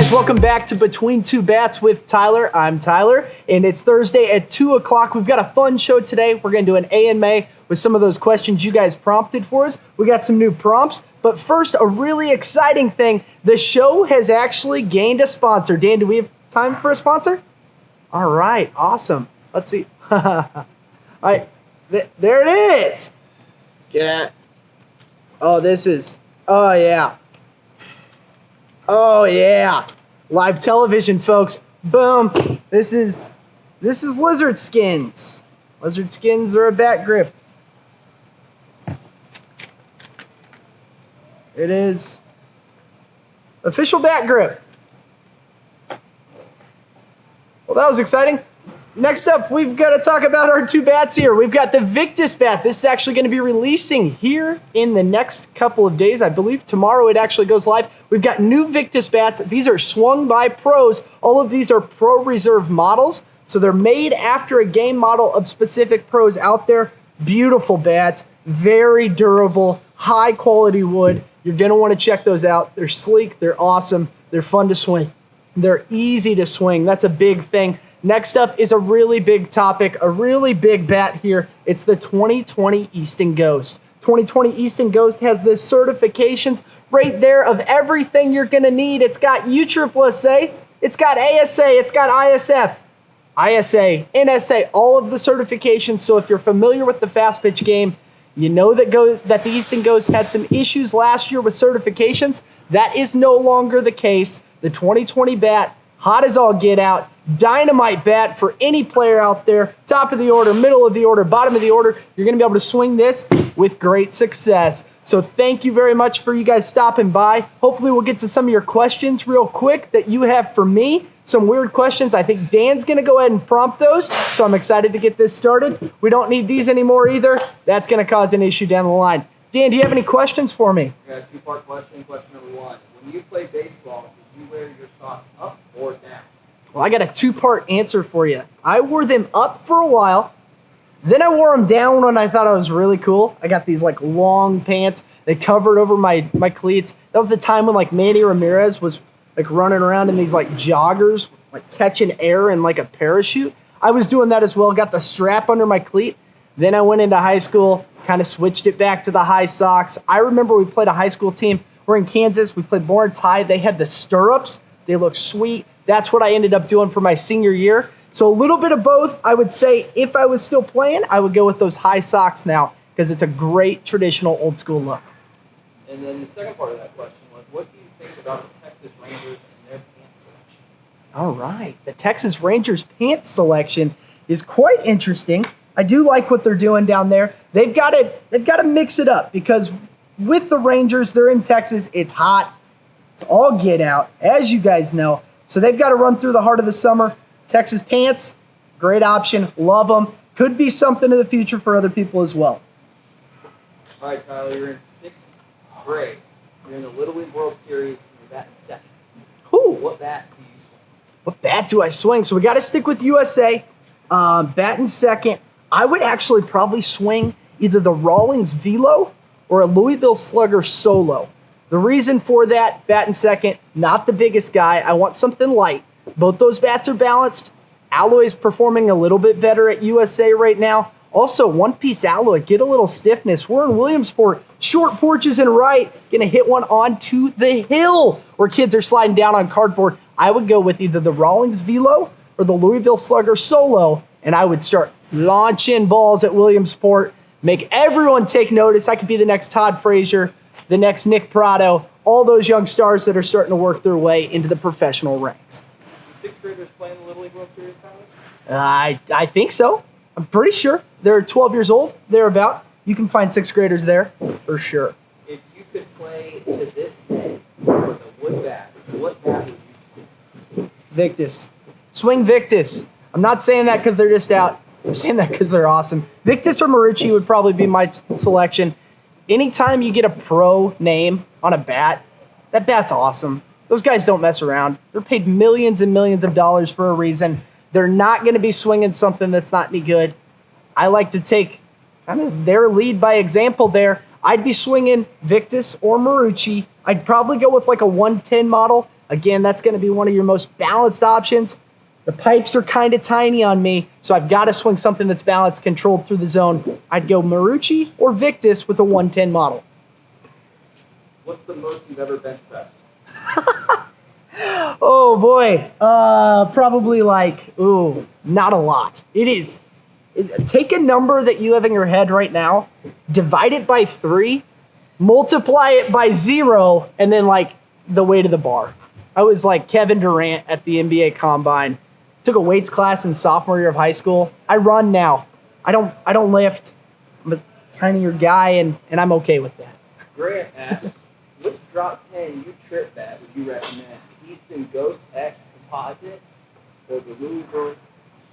guys, welcome back to Between Two Bats with Tyler. I'm Tyler, and it's Thursday at 2 o'clock. We've got a fun show today. We're going to do an AMA with some of those questions you guys prompted for us. We got some new prompts, but first, a really exciting thing. The show has actually gained a sponsor. Dan, do we have time for a sponsor? All right, awesome. Let's see. There it is. Yeah. Oh, oh yeah. Oh yeah, live television, folks. Boom. This is LizardSkins. LizardSkins are a bat grip. It is official bat grip. Well, that was exciting. Next up, we've got to talk about our two bats here. We've got the Victus bat. This is actually going to be releasing here in the next couple of days. I believe tomorrow it actually goes live. We've got new Victus bats. These are swung by pros. All of these are pro reserve models. So they're made after a game model of specific pros out there. Beautiful bats, very durable, high quality wood. You're going to want to check those out. They're sleek, they're awesome, they're fun to swing. They're easy to swing. That's a big thing. Next up is a really big topic, a really big bat here. It's the 2020 Easton Ghost. 2020 Easton Ghost has the certifications right there of everything you're going to need. It's got USSSA, it's got ASA, it's got ISF, ISA, NSA, all of the certifications. So if you're familiar with the fast pitch game, you know that the Easton Ghost had some issues last year with certifications. That is no longer the case. The 2020 bat, hot as all get out. Dynamite bat for any player out there. Top of the order, middle of the order, bottom of the order. You're going to be able to swing this with great success. So thank you very much for you guys stopping by. Hopefully we'll get to some of your questions real quick that you have for me. Some weird questions. I think Dan's going to go ahead and prompt those. So I'm excited to get this started. We don't need these anymore either. That's going to cause an issue down the line. Dan, do you have any questions for me? I got a two-part question. Question number one. When you play baseball, do you wear your socks up or down? Well, I got a two-part answer for you. I wore them up for a while. Then I wore them down when I thought I was really cool. I got these like long pants that covered over my cleats. That was the time when like Manny Ramirez was like running around in these like joggers, like catching air in like a parachute. I was doing that as well. Got the strap under my cleat. Then I went into high school, kind of switched it back to the high socks. I remember we played a high school team. We're in Kansas. We played Lawrence High. They had the stirrups. They look sweet. That's what I ended up doing for my senior year. So a little bit of both. I would say if I was still playing, I would go with those high socks now because it's a great traditional old school look. And then the second part of that question was, what do you think about the Texas Rangers and their pants selection? All right. The Texas Rangers pants selection is quite interesting. I do like what they're doing down there. They've got to mix it up because with the Rangers, they're in Texas. It's hot. It's all get out, as you guys know. So they've got to run through the heart of the summer. Texas pants, great option. Love them. Could be something in the future for other people as well. All right, Tyler, you're in 6th grade. You're in the Little League World Series, and you're batting second. Ooh. What bat do you swing? What bat do I swing? So we got to stick with USA. Batting second. I would actually probably swing either the Rawlings Velo or a Louisville Slugger Solo. The reason for that, batting second, not the biggest guy. I want something light. Both those bats are balanced. Alloy's performing a little bit better at USA right now. Also, one-piece alloy, get a little stiffness. We're in Williamsport. Short porches and right. Going to hit one onto the hill where kids are sliding down on cardboard. I would go with either the Rawlings Velo or the Louisville Slugger Solo, and I would start launching balls at Williamsport. Make everyone take notice. I could be the next Todd Frazier, the next Nick Prado, all those young stars that are starting to work their way into the professional ranks. 6th graders playing the Little League World Series, Tyler? I think so. I'm pretty sure. They're 12 years old, thereabout. You can find 6th graders there, for sure. If you could play to this day with a wood bat, what bat would you swing? Victus. Swing Victus. I'm not saying that because they're just out. I'm saying that because they're awesome. Victus or Marucci would probably be my selection. Anytime you get a pro name on a bat, that bat's awesome. Those guys don't mess around. They're paid millions and millions of dollars for a reason. They're not going to be swinging something that's not any good. I like to take kind of their lead by example there. I'd be swinging Victus or Marucci. I'd probably go with like a 110 model Again, that's going to be one of your most balanced options. The pipes are kind of tiny on me, so I've got to swing something that's balanced, controlled through the zone. I'd go Marucci or Victus with a 110 model. What's the most you've ever bench pressed? Oh boy, probably not a lot. Take a number that you have in your head right now, divide it by 3, multiply it by 0, and then the weight of the bar. I was like Kevin Durant at the NBA Combine. Took a weights class in sophomore year of high school. I run now. I don't lift. I'm a tinier guy, and I'm okay with that. Grant asks, which drop 10 U-trip bat would you recommend? Easton Ghost X Composite or the Louisville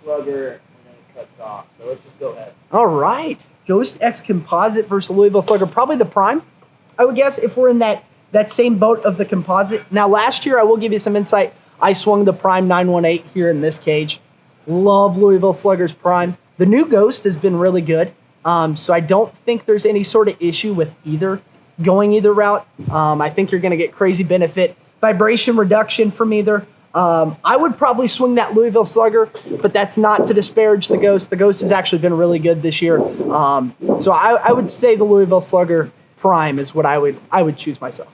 Slugger, and then it cuts off. So let's just go ahead. All right. Ghost X Composite versus Louisville Slugger. Probably the Prime, I would guess, if we're in that same boat of the composite. Now, last year, I will give you some insight. I swung the Prime 918 here in this cage. Love Louisville Slugger's Prime. The new Ghost has been really good. So I don't think there's any sort of issue with going either route. I think you're going to get crazy benefit, vibration reduction from either. I would probably swing that Louisville Slugger, but that's not to disparage the Ghost. The Ghost has actually been really good this year. So I would say the Louisville Slugger Prime is what I would choose myself.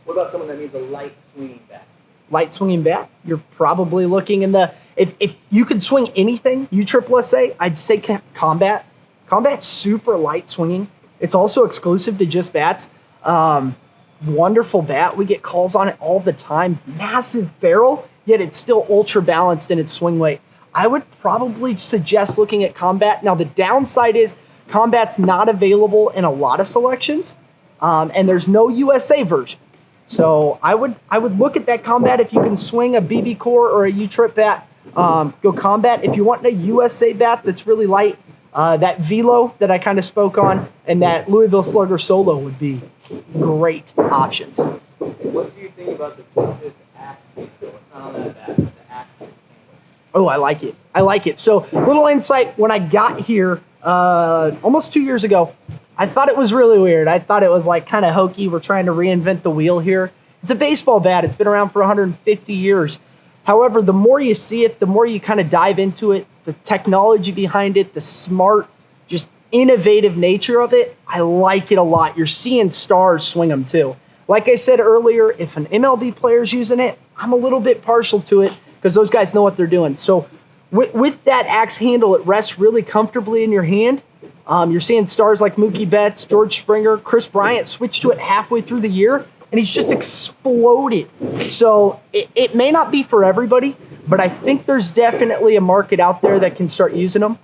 What about someone that needs a light swinging bat? Light swinging bat, you're probably looking in the, if you could swing anything, USSSA, I'd say Combat. Combat's super light swinging. It's also exclusive to JustBats. Wonderful bat. We get calls on it all the time. Massive barrel, yet it's still ultra balanced in its swing weight. I would probably suggest looking at Combat. Now, the downside is Combat's not available in a lot of selections, and there's no USA version. So I would look at that Combat if you can swing a BB Core or a U-Trip bat. Go Combat. If you want a USA bat that's really light, that Velo that I kind of spoke on and that Louisville Slugger Solo would be great options. What do you think about the Victus axe handle? It's not on that bat, but the axe handle. Oh, I like it. So little insight, when I got here almost 2 years ago, I thought it was really weird. I thought it was kind of hokey. We're trying to reinvent the wheel here. It's a baseball bat. It's been around for 150 years. However, the more you see it, the more you kind of dive into it, the technology behind it, the smart, just innovative nature of it, I like it a lot. You're seeing stars swing them too. Like I said earlier, if an MLB player's using it, I'm a little bit partial to it because those guys know what they're doing. So with that axe handle, it rests really comfortably in your hand. You're seeing stars like Mookie Betts, George Springer, Chris Bryant switch to it halfway through the year, and he's just exploded. So it may not be for everybody, but I think there's definitely a market out there that can start using them.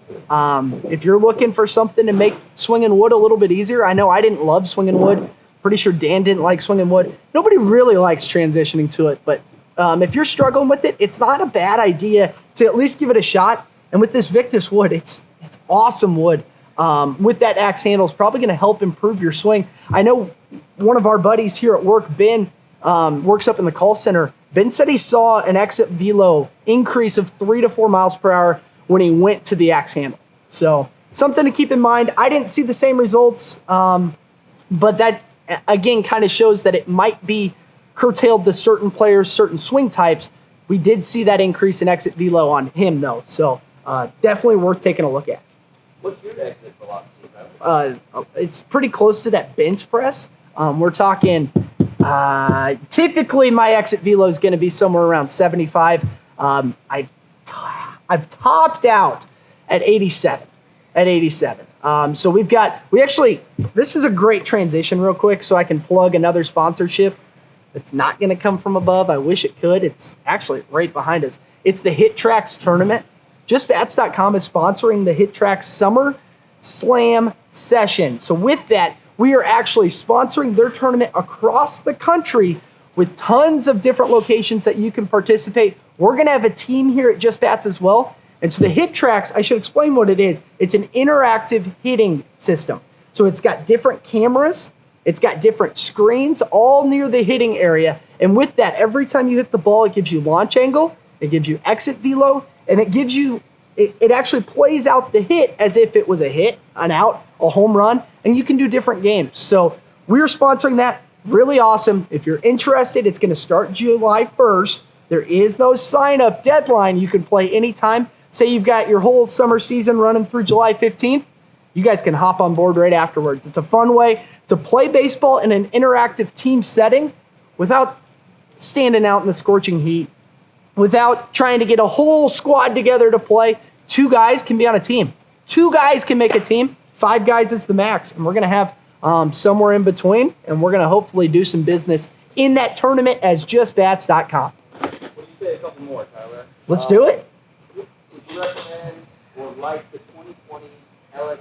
If you're looking for something to make swinging wood a little bit easier, I know I didn't love swinging wood. Pretty sure Dan didn't like swinging wood. Nobody really likes transitioning to it, but if you're struggling with it, it's not a bad idea to at least give it a shot. And with this Victus wood, it's awesome wood. With that axe handle is probably going to help improve your swing. I know one of our buddies here at work, Ben, works up in the call center. Ben said he saw an exit velo increase of 3 to 4 miles per hour when he went to the axe handle. So something to keep in mind. I didn't see the same results, but that, again, kind of shows that it might be curtailed to certain players, certain swing types. We did see that increase in exit velo on him, though. So definitely worth taking a look at. What's your exit velocity? It's pretty close to that bench press. We're talking, typically my exit velo is going to be somewhere around 75. I've topped out at 87. So this is a great transition real quick so I can plug another sponsorship. It's not going to come from above. I wish it could. It's actually right behind us. It's the HitTrax tournament. JustBats.com is sponsoring the HitTrax Summer Slam Session. So with that, we are actually sponsoring their tournament across the country with tons of different locations that you can participate. We're going to have a team here at JustBats as well. And so the HitTrax, I should explain what it is. It's an interactive hitting system. So it's got different cameras. It's got different screens all near the hitting area. And with that, every time you hit the ball, it gives you launch angle, it gives you exit velo, and it gives you, it actually plays out the hit as if it was a hit, an out, a home run, and you can do different games. So we're sponsoring that. really awesome. If you're interested, it's going to start July 1st. There is no sign-up deadline. You can play anytime. Say you've got your whole summer season running through July 15th. You guys can hop on board right afterwards. It's a fun way to play baseball in an interactive team setting without standing out in the scorching heat, without trying to get a whole squad together to play. 2 guys can be on a team. 2 guys can make a team. 5 guys is the max. And we're going to have somewhere in between, and we're going to hopefully do some business in that tournament as JustBats.com. What do you say a couple more, Tyler? Let's do it. Would you recommend or like the 2020 LXT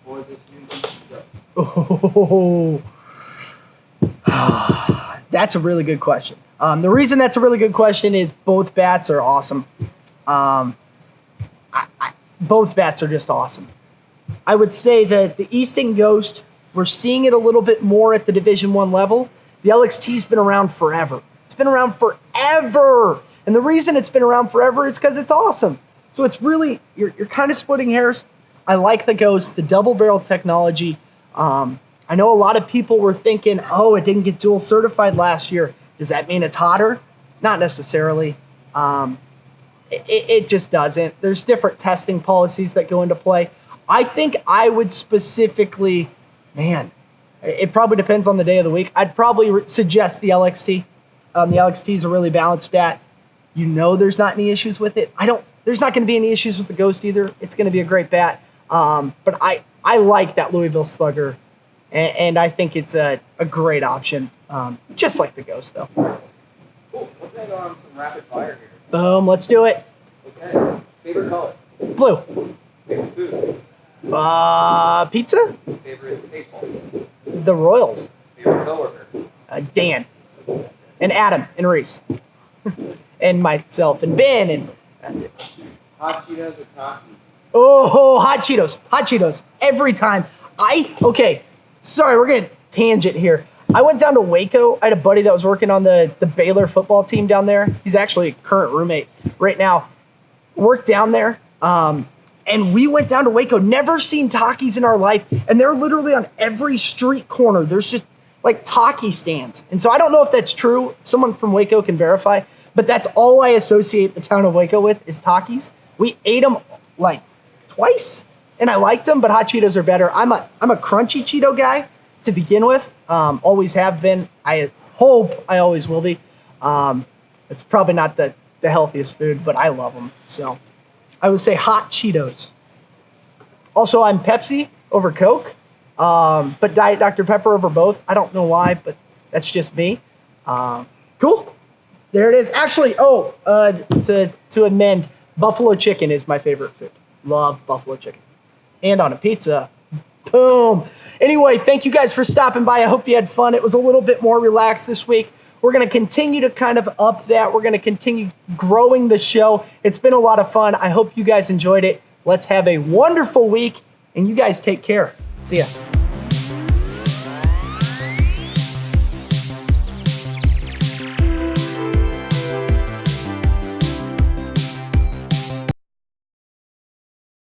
or this new Easton Ghost? That's a really good question. The reason that's a really good question is both bats are awesome. Both bats are just awesome. I would say that the Easton Ghost, we're seeing it a little bit more at the Division I level. The LXT's been around forever. It's been around forever. And the reason it's been around forever is because it's awesome. So it's really, you're kind of splitting hairs. I like the Ghost, the double barrel technology. I know a lot of people were thinking, oh, it didn't get dual certified last year. Does that mean it's hotter? Not necessarily. It just doesn't. There's different testing policies that go into play. I think I would specifically, it probably depends on the day of the week. I'd probably suggest the LXT. The LXT is a really balanced bat. You know there's not any issues with it. There's not going to be any issues with the Ghost either. It's going to be a great bat. But I like that Louisville Slugger, and I think it's a great option, just like the Ghost, though. Cool. Let's end on some rapid fire here. Boom, let's do it. Okay. Favorite color? Blue. Favorite food? Pizza? Favorite baseball? The Royals. Favorite coworker? Dan. And Adam and Reese. And myself and Ben and Hot Cheetos or Takis? oh, hot Cheetos. Hot Cheetos. Every time. Okay. Sorry, we're gonna tangent here. I went down to Waco. I had a buddy that was working on the Baylor football team down there. He's actually a current roommate right now. Worked down there. And we went down to Waco, never seen Takis in our life. And they're literally on every street corner. There's just like Taki stands. And so I don't know if that's true. Someone from Waco can verify. But that's all I associate the town of Waco with is Takis. We ate them like twice. And I liked them, but hot Cheetos are better. I'm a crunchy Cheeto guy to begin with. Always have been. I hope I always will be. It's probably not the healthiest food, but I love them. So I would say hot Cheetos. Also, I'm Pepsi over Coke, but Diet Dr. Pepper over both. I don't know why, but that's just me. Cool. There it is. Actually, to amend, buffalo chicken is my favorite food. Love buffalo chicken. And on a pizza. Boom. Anyway, thank you guys for stopping by. I hope you had fun. It was a little bit more relaxed this week. We're going to continue to kind of up that. We're going to continue growing the show. It's been a lot of fun. I hope you guys enjoyed it. Let's have a wonderful week, and you guys take care. See ya.